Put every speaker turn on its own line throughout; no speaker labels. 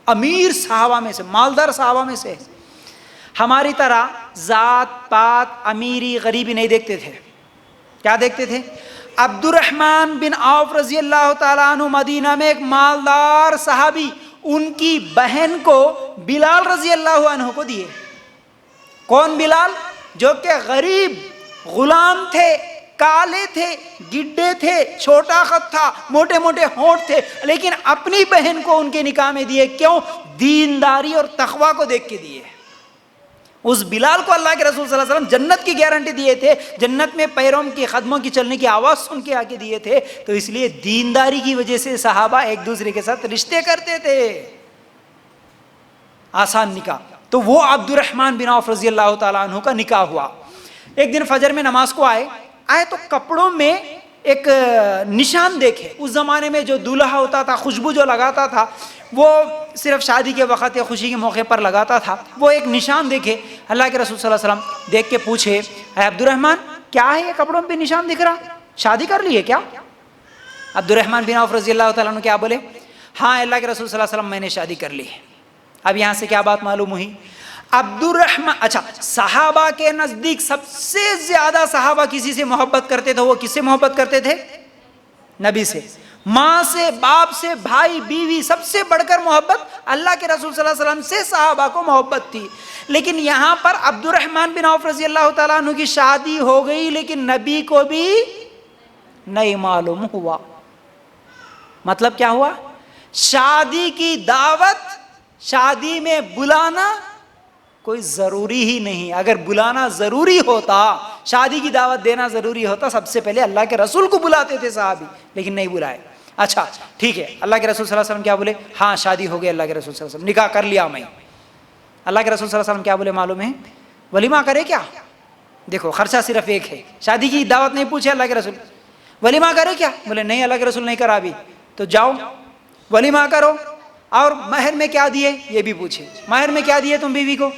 امیر صحابہ میں سے، مالدار صحابہ میں سے. ہماری طرح ذات پات امیری غریبی نہیں دیکھتے تھے. کیا دیکھتے تھے؟ عبد الرحمن بن عوف رضی اللہ تعالیٰ عنہ مدینہ میں ایک مالدار صحابی، ان کی بہن کو بلال رضی اللہ عنہ کو دیے. کون بلال؟ جو کہ غریب غلام تھے، کالے تھے، گڈے تھے، چھوٹا خط تھا، موٹے موٹے ہونٹ تھے، لیکن اپنی بہن کو ان کے نکاح میں دیے. کیوں؟ دینداری اور تقوی کو دیکھ کے دیے. اس بلال کو اللہ کے رسول صلی اللہ علیہ وسلم جنت کی گارنٹی دیے تھے، جنت میں پیروں کی قدموں کی چلنے کی آواز سن کے آ کے دیے تھے. تو اس لیے دینداری کی وجہ سے صحابہ ایک دوسرے کے ساتھ رشتے کرتے تھے. آسان نکاح. تو وہ عبد الرحمن بن عوف رضی اللہ تعالیٰ عنہ کا نکاح ہوا. ایک دن فجر میں نماز کو آئے تو کپڑوں میں ایک نشان دیکھے. اس زمانے میں جو دولہا ہوتا تھا، خوشبو جو لگاتا تھا وہ صرف شادی کے وقت یا خوشی کے موقع پر لگاتا تھا. وہ ایک نشان دیکھے. اللہ کے رسول صلی اللہ علیہ وسلم دیکھ کے پوچھے، اے عبد الرحمن کیا ہے یہ کپڑوں پہ نشان دکھ رہا؟ شادی کر لی ہے کیا؟ عبد الرحمن بن عوف رضی اللہ تعالیٰ عنہ کیا بولے؟ ہاں اللہ کے رسول صلی اللہ علیہ وسلم میں نے شادی کر لی ہے. اب یہاں سے کیا بات معلوم ہوئی؟ عبد الرحمن، اچھا صحابہ کے نزدیک سب سے زیادہ صحابہ کسی سے محبت کرتے تھے، وہ کس سے محبت کرتے تھے؟ نبی سے. ماں سے، باپ سے، بھائی بیوی، سب سے بڑھ کر محبت اللہ کے رسول صلی اللہ علیہ وسلم سے صحابہ کو محبت تھی. لیکن یہاں پر عبد الرحمن بن عوف رضی اللہ تعالیٰ عنہ کی شادی ہو گئی، لیکن نبی کو بھی نہیں معلوم ہوا. مطلب کیا ہوا؟ شادی کی دعوت، شادی میں بلانا کوئی ضروری ہی نہیں. اگر بلانا ضروری ہوتا، شادی کی دعوت دینا ضروری ہوتا، سب سے پہلے اللہ کے رسول کو بلاتے تھے صحابی، لیکن نہیں بلائے. اچھا ٹھیک ہے، اللہ کے رسول صلی اللہ علیہ وسلم کیا بولے؟ ہاں شادی ہو گئی اللہ کے رسول صلی اللہ علیہ وسلم، نکاح کر لیا میں. اللہ کے رسول صلی اللہ علیہ وسلم کیا بولے معلوم ہے؟ ولیمہ کرے کیا؟ دیکھو خرچہ صرف ایک ہے، شادی کی دعوت نہیں پوچھے اللہ کے رسول. ولیمہ کرے کیا؟ بولے نہیں اللہ کے رسول نہیں کرا ابھی. تو جاؤ ولیمہ کرو. اور مہر میں کیا دیے یہ بھی پوچھے. مہر میں کیا دیے تم بیوی کو؟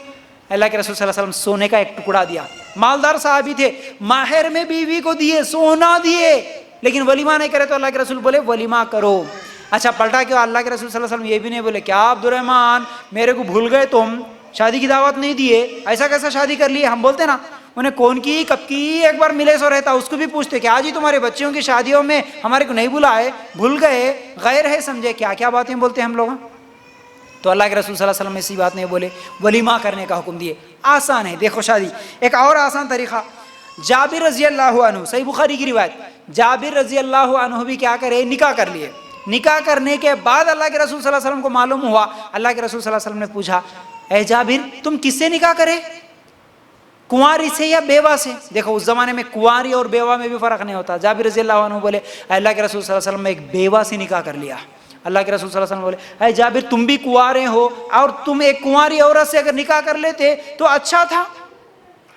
اللہ کے رسول صلی اللہ علیہ وسلم سونے کا ایک ٹکڑا دیا. مالدار صحابی تھے، مہر میں بیوی کو دیے، سونا دیے، لیکن ولیمہ نہیں کرے. تو اللہ کے رسول بولے ولیمہ کرو. اچھا پلٹا کیوں؟ اللہ کے رسول صلی اللہ علیہ وسلم یہ بھی نہیں بولے کیا عبد الرحمن میرے کو بھول گئے تم، شادی کی دعوت نہیں دیے، ایسا کیسا شادی کر لی؟ ہم بولتے نا انہیں کون کی کب کی ایک بار ملے سو رہتا، اس کو بھی پوچھتے کہ آج ہی تمہارے بچیوں کی شادیوں میں ہمارے کو نہیں بلائے، بھول گئے، غیر ہے سمجھے، کیا کیا باتیں بولتے ہیں ہم لوگ. تو اللہ کے رسول صلی اللہ علیہ وسلم ایسی بات نہیں بولے، ولیمہ کرنے کا حکم دیے. آسان ہے. دیکھو شادی ایک اور آسان طریقہ، جابر رضی اللہ عنہ، صحیح بخاری کی روایت، جابر رضی اللہ عنہ بھی کیا کرے؟ نکاح کر لیے. نکاح کرنے کے بعد اللہ کے رسول صلی اللہ علیہ وسلم کو معلوم ہوا. اللہ کے رسول صلی اللہ علیہ وسلم نے پوچھا، اے جابر تم کس سے نکاح کرے؟ کنواری سے یا بیوہ سے؟ دیکھو اس زمانے میں کنواری اور بیوہ میں بھی فرق نہیں ہوتا. جابر رضی اللہ عنہ بولے اللہ کے رسول صلی اللہ علیہ وسلم نے ایک بیوہ سے نکاح کر لیا. اللہ کے رسول صلی اللہ علیہ وسلم بولے اے جابر تم بھی کنوارے ہو، اور تم ایک کنواری عورت سے اگر نکاح کر لیتے تو اچھا تھا،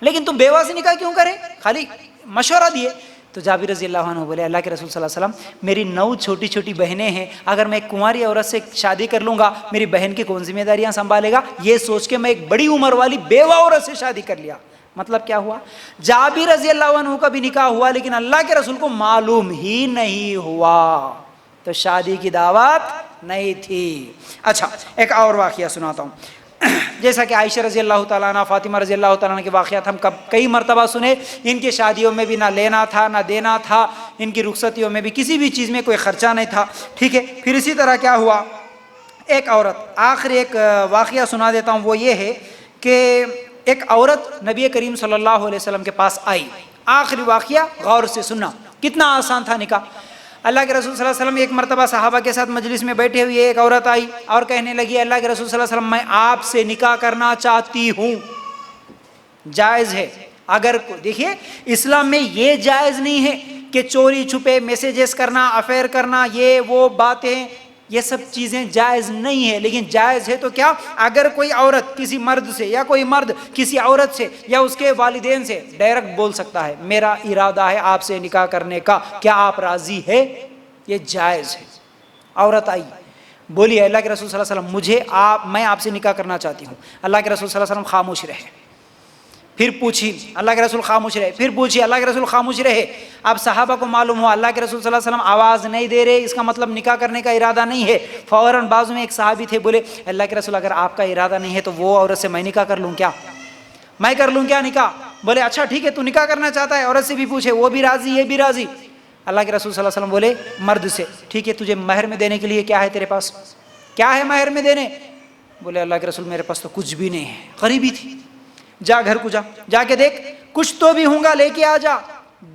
لیکن تم بیوہ سے نکاح کیوں کرے؟ خالی مشورہ دیے. تو جابر رضی اللہ عنہ بولے اللہ کے رسول صلی اللہ علیہ وسلم میری 9 چھوٹی چھوٹی بہنیں ہیں، اگر میں ایک کنواری عورت سے شادی کر لوں گا میری بہن کی کون ذمہ داریاں سنبھالے گا؟ یہ سوچ کے میں ایک بڑی عمر والی بیوہ عورت سے شادی کر لیا. مطلب کیا ہوا؟ جابر رضی اللہ عنہ کا بھی نکاح ہوا، لیکن اللہ کے رسول کو معلوم ہی نہیں ہوا، تو شادی کی دعوت نہیں تھی. اچھا ایک اور واقعہ سناتا ہوں. جیسا کہ عائشہ رضی اللہ تعالیٰ عنہ، فاطمہ رضی اللہ تعالیٰ عنہ کے واقعات ہم کئی مرتبہ سنے. ان کی شادیوں میں بھی نہ لینا تھا نہ دینا تھا، ان کی رخصتیوں میں بھی کسی بھی چیز میں کوئی خرچہ نہیں تھا. ٹھیک ہے. پھر اسی طرح کیا ہوا، ایک عورت، آخری ایک واقعہ سنا دیتا ہوں. وہ یہ ہے کہ ایک عورت نبی کریم صلی اللہ علیہ وسلم کے پاس آئی. آخری واقعہ غور سے سننا، کتنا آسان تھا نکاح. اللہ کے رسول صلی اللہ علیہ وسلم ایک مرتبہ صحابہ کے ساتھ مجلس میں بیٹھے ہوئے ایک عورت آئی اور کہنے لگی اللہ کے رسول صلی اللہ علیہ وسلم میں آپ سے نکاح کرنا چاہتی ہوں. جائز ہے. اگر دیکھیے اسلام میں یہ جائز نہیں ہے کہ چوری چھپے میسیجز کرنا، افیئر کرنا، یہ وہ باتیں، یہ سب چیزیں جائز نہیں ہے. لیکن جائز ہے تو کیا، اگر کوئی عورت کسی مرد سے یا کوئی مرد کسی عورت سے یا اس کے والدین سے ڈائریکٹ بول سکتا ہے میرا ارادہ ہے آپ سے نکاح کرنے کا، کیا آپ راضی ہے؟ یہ جائز ہے. عورت آئی بولی اللہ کے رسول صلی اللہ علیہ وسلم میں آپ سے نکاح کرنا چاہتی ہوں. اللہ کے رسول صلی اللہ علیہ وسلم خاموش رہے. پھر پوچھی، اللہ کے رسول خاموش رہے، پھر پوچھی، اللہ کے رسول خاموش رہے۔ اب صحابہ کو معلوم ہوا اللہ کے رسول صلی اللہ علیہ وسلم آواز نہیں دے رہے، اس کا مطلب نکاح کرنے کا ارادہ نہیں ہے۔ فوراً بازو میں ایک صحابی تھے، بولے اللہ کے رسول اگر آپ کا ارادہ نہیں ہے تو وہ عورت سے میں نکاح کر لوں کیا؟ میں کر لوں کیا نکاح؟ بولے اچھا ٹھیک ہے، تو نکاح کرنا چاہتا ہے، عورت سے بھی پوچھے، وہ بھی راضی یہ بھی راضی۔ اللہ کے رسول صلی اللہ علیہ وسلم بولے مرد سے، ٹھیک ہے تجھے مہر میں دینے کے لیے کیا ہے تیرے پاس؟ کیا ہے مہر میں دینے؟ بولے اللہ کے رسول میرے پاس تو کچھ بھی نہیں ہے۔ غریبی تھی، جا گھر کو جا کے دیکھ، کچھ تو بھی ہوں گا لے کے آ جا۔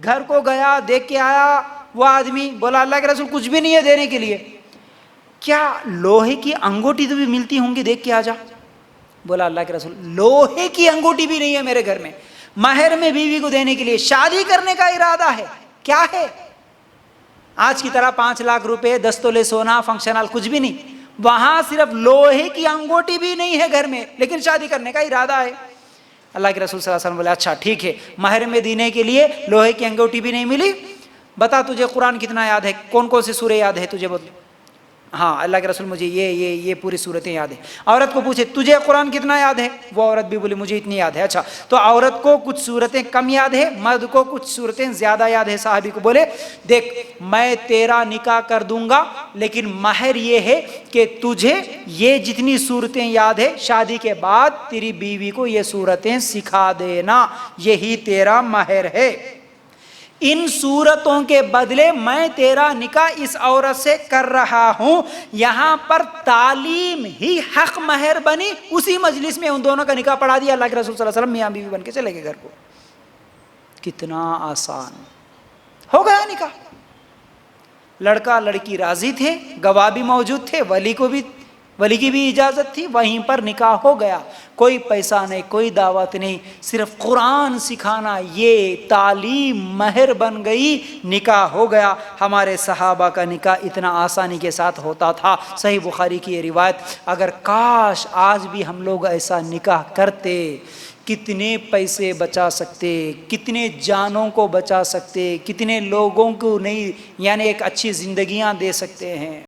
گھر کو گیا، دیکھ کے آیا، وہ آدمی بولا اللہ کے رسول کچھ بھی نہیں ہے دینے کے لیے۔ کیا لوہے کی انگوٹھی تو بھی ملتی ہوں گی، دیکھ کے آ جا۔ بولا اللہ کے رسول لوہے کی انگوٹھی بھی نہیں ہے میرے گھر میں، مہر میں بیوی کو دینے کے لیے، شادی کرنے کا ارادہ ہے، کیا ہے؟ آج کی طرح 5 لاکھ روپے، 10 تولے سونا، فنکشن ہال کچھ بھی نہیں، وہاں صرف لوہے کی انگوٹھی بھی نہیں ہے گھر میں، لیکن شادی کرنے کا ارادہ ہے۔ اللہ کے رسول صلی اللہ علیہ وسلم بولے اچھا ٹھیک ہے، مہر میں دینے کے لیے لوہے کی انگوٹھی بھی نہیں ملی، بتا تجھے قرآن کتنا یاد ہے، کون کون سی سورہ یاد ہے تجھے؟ بول ہاں اللہ کے رسول مجھے یہ پوری صورتیں یاد ہیں۔ عورت کو پوچھے تجھے قرآن کتنا یاد ہے؟ وہ عورت بھی بولی مجھے اتنی یاد ہے۔ اچھا تو عورت کو کچھ صورتیں کم یاد ہے، مرد کو کچھ صورتیں زیادہ یاد ہے۔ صحابی کو بولے دیکھ میں تیرا نکاح کر دوں گا، لیکن مہر یہ ہے کہ تجھے یہ جتنی صورتیں یاد ہے شادی کے بعد تیری بیوی کو یہ صورتیں سکھا دینا، یہی تیرا مہر ہے۔ ان صورتوں کے بدلے میں تیرا نکاح اس عورت سے کر رہا ہوں۔ یہاں پر تعلیم ہی حق مہر بنی، اسی مجلس میں ان دونوں کا نکاح پڑھا دیا۔ اللہ کے رسول صلی اللہ علیہ وسلم میاں بیوی بن کے چلے گئے گھر کو۔ کتنا آسان ہو گیا نکاح۔ لڑکا لڑکی راضی تھے، گواہ بھی موجود تھے، ولی کی بھی اجازت تھی، وہیں پر نکاح ہو گیا۔ کوئی پیسہ نہیں، کوئی دعوت نہیں، صرف قرآن سکھانا، یہ تعلیم مہر بن گئی، نکاح ہو گیا۔ ہمارے صحابہ کا نکاح اتنا آسانی کے ساتھ ہوتا تھا۔ صحیح بخاری کی یہ روایت، اگر کاش آج بھی ہم لوگ ایسا نکاح کرتے، کتنے پیسے بچا سکتے، کتنے جانوں کو بچا سکتے، کتنے لوگوں کو نہیں یعنی ایک اچھی زندگیاں دے سکتے ہیں۔